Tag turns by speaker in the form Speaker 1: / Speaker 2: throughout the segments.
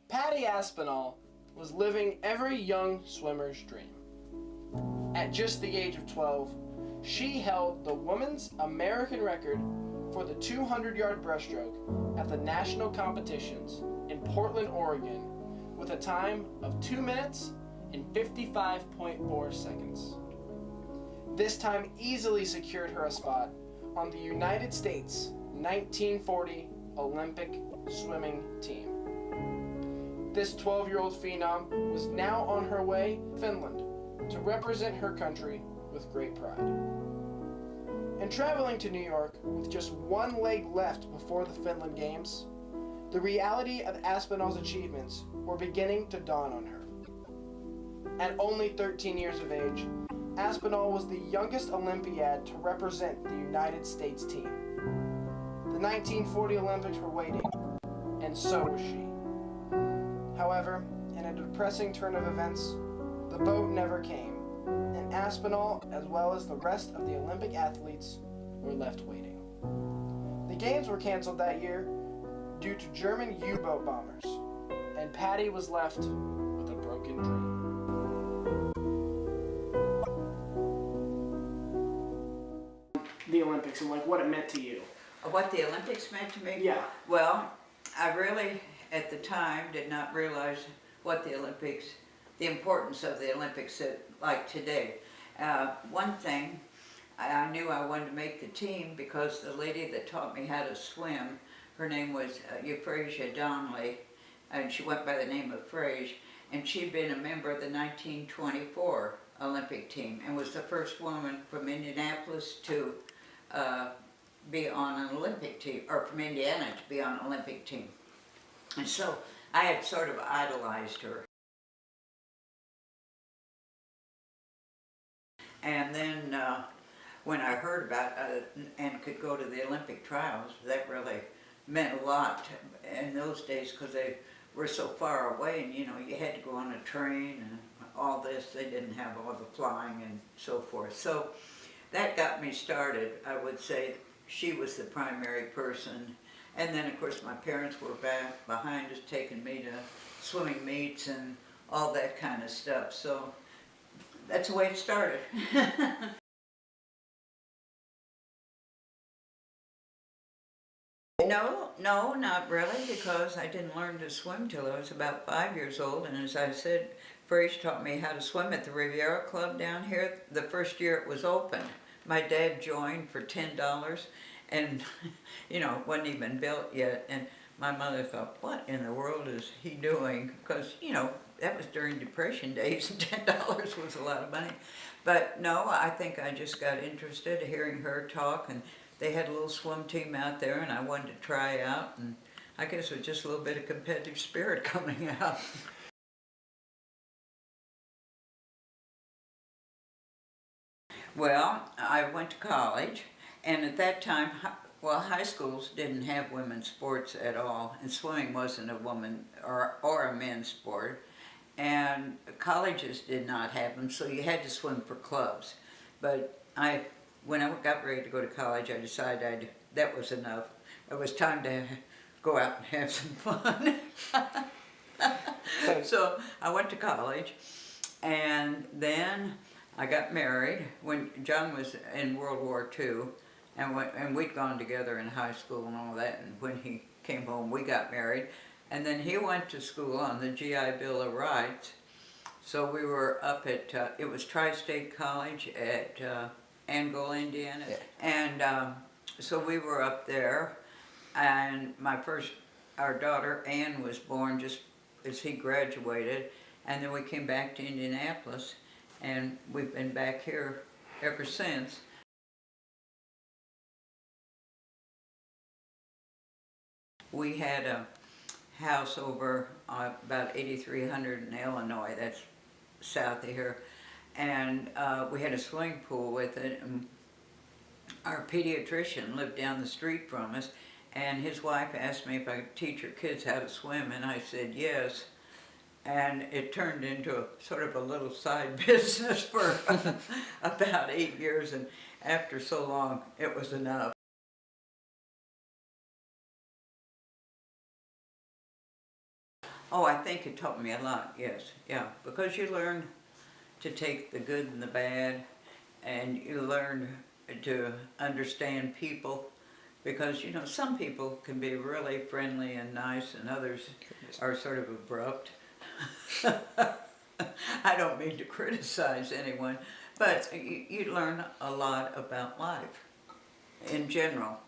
Speaker 1: Patty Aspinal was living every young swimmer's dream. At just the age of 12, she held the women's American record for the 200-yard breaststroke at the national competitions in Portland, Oregon, with a time of 2 minutes and 55.4 seconds. This time easily secured her a spot on the United States 1940 Olympic swimming team. This 12-year-old phenom was now on her way to Finland to represent her country with great pride. And traveling to New York with just one leg left before the Finland Games, the reality of Aspinal's achievements were beginning to dawn on her. At only 13 years of age, Aspinal was the youngest Olympiad to represent the United States team. The 1940 Olympics were waiting, and so was she. However, in a depressing turn of events, the boat never came, and Aspinal, as well as the rest of the Olympic athletes, were left waiting. The games were canceled that year due to German U-boat bombers, and Patty was left with a broken dream. The Olympics and what it meant to you.
Speaker 2: What the Olympics meant to me?
Speaker 1: Yeah.
Speaker 2: Well, I really, at the time, did not realize what the Olympics, the importance of the Olympics like today. One thing, I knew I wanted to make the team because the lady that taught me how to swim, her name was Euphrasia Donnelly, and she went by the name of Frage, and she'd been a member of the 1924 Olympic team and was the first woman from Indianapolis to be on an Olympic team, or from Indiana to be on an Olympic team. And so I had sort of idolized her. And then when I heard about and could go to the Olympic trials, that really meant a lot in those days because they were so far away, and you know, you had to go on a train and all this. They didn't have all the flying and so forth. So that got me started. I would say she was the primary person. And then of course my parents were back behind us, taking me to swimming meets and all that kind of stuff. So that's the way it started. No, not really, because I didn't learn to swim till I was about 5 years old. And as I said, Frage taught me how to swim at the Riviera Club down here. The first year it was open, my dad joined for $10, and you know, it wasn't even built yet. And my mother thought, what in the world is he doing? Because, you know, that was during Depression days, and $10 was a lot of money. But no, I think I just got interested hearing her talk, and they had a little swim team out there, and I wanted to try out, and I guess it was just a little bit of competitive spirit coming out. Well, I went to college, and at that time, well, high schools didn't have women's sports at all, and swimming wasn't a woman or a men's sport, and colleges did not have them, so you had to swim for clubs. But when I got ready to go to college, I decided that was enough. It was time to go out and have some fun. So I went to college, and then I got married when John was in World War II, and we'd gone together in high school and all that, and when he came home we got married. And then he went to school on the GI Bill of Rights, so we were up at, it was Tri-State College at Angola, Indiana, and so we were up there, and our daughter Ann was born just as he graduated, and then we came back to Indianapolis, and we've been back here ever since. We had a house over about 8300 in Illinois, that's south of here, and we had a swimming pool with it, and our pediatrician lived down the street from us, and his wife asked me if I could teach her kids how to swim, and I said yes. And it turned into sort of a little side business for about 8 years, and after so long, it was enough. Oh, I think it taught me a lot, yes, yeah, because you learn to take the good and the bad, and you learn to understand people, because you know some people can be really friendly and nice, and others are sort of abrupt. I don't mean to criticize anyone, but you learn a lot about life in general.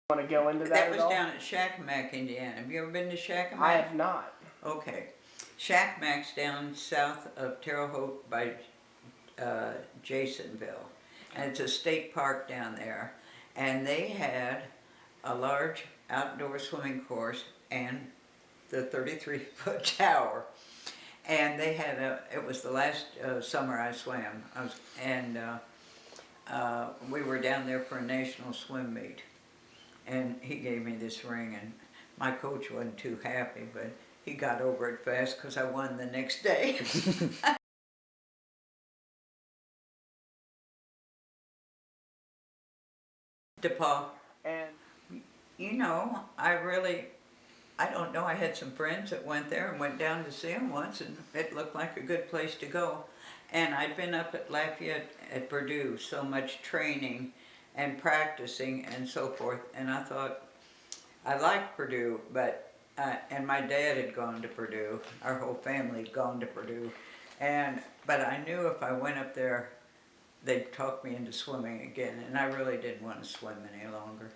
Speaker 1: Want to go into that
Speaker 2: That
Speaker 1: at
Speaker 2: was
Speaker 1: all?
Speaker 2: down at Shackamack, Indiana. Have you ever been to Shackamack?
Speaker 1: I have not.
Speaker 2: Okay. Shackamack's down south of Terre Haute by Jasonville. And it's a state park down there. And they had a large outdoor swimming course and the 33-foot tower. And they had it was the last summer I swam. We were down there for a national swim meet. And he gave me this ring, and my coach wasn't too happy, but he got over it fast because I won the next day. DePaul.
Speaker 1: And
Speaker 2: You know, I don't know, I had some friends that went there and went down to see him once, and it looked like a good place to go. And I'd been up at Lafayette at Purdue, so much training and practicing and so forth, and I thought, I liked Purdue, but, and my dad had gone to Purdue, our whole family had gone to Purdue, but I knew if I went up there, they'd talk me into swimming again, and I really didn't want to swim any longer.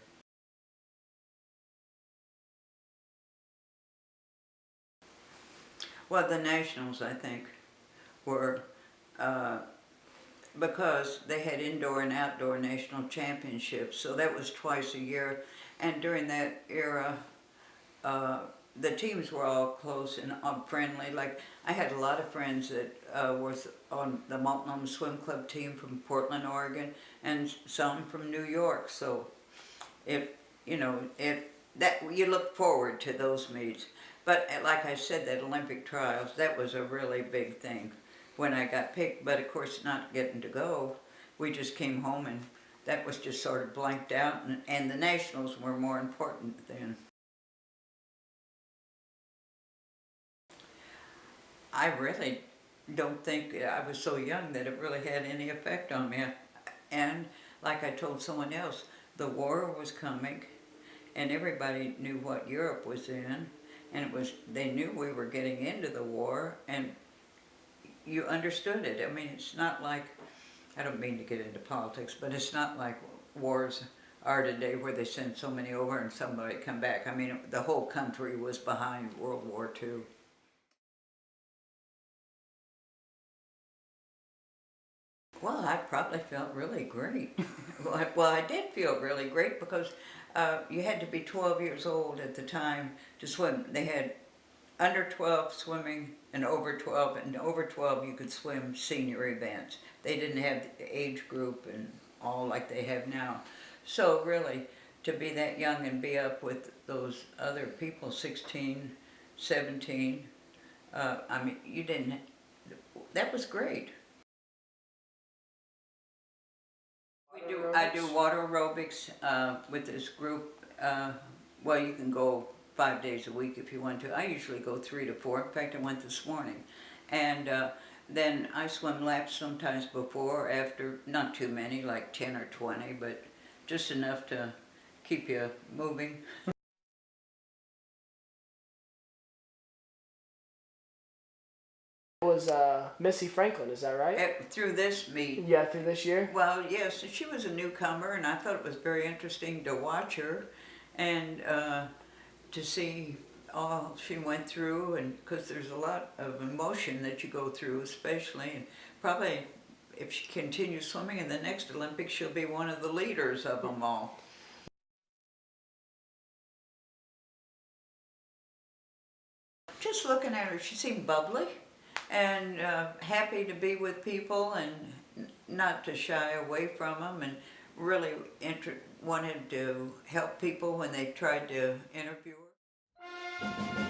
Speaker 2: Well, the nationals, I think, were, because they had indoor and outdoor national championships, so that was twice a year. And during that era, the teams were all close and friendly. Like, I had a lot of friends that were on the Multnomah Swim Club team from Portland, Oregon, and some from New York. So, that you look forward to those meets. But like I said, that Olympic trials, that was a really big thing when I got picked. But of course, not getting to go, we just came home and that was just sort of blanked out, and the nationals were more important then. I really don't think, I was so young that it really had any effect on me. And like I told someone else, the war was coming and everybody knew what Europe was in, and they knew we were getting into the war, and you understood it. I mean, it's not like, I don't mean to get into politics, but it's not like wars are today where they send so many over and somebody come back. I mean, the whole country was behind World War II. Well, I probably felt really great. Well, I did feel really great because you had to be 12 years old at the time to swim. They had under 12 swimming and over 12, and over 12 you could swim senior events. They didn't have the age group and all like they have now. So really, to be that young and be up with those other people, 16, 17, I mean, that was great. I do water aerobics with this group. Well, you can go 5 days a week if you want to. I usually go 3 to 4. In fact, I went this morning. And then I swim laps sometimes before or after, not too many, like 10 or 20, but just enough to keep you moving.
Speaker 1: it was Missy Franklin, is that right?
Speaker 2: Through this meet.
Speaker 1: Yeah, through this year?
Speaker 2: Well, yes, she was a newcomer, and I thought it was very interesting to watch her and to see all she went through, and because there's a lot of emotion that you go through, especially, and probably if she continues swimming in the next Olympics, she'll be one of the leaders of them all. Just looking at her, she seemed bubbly and happy to be with people and not to shy away from them, and really wanted to help people when they tried to interview her.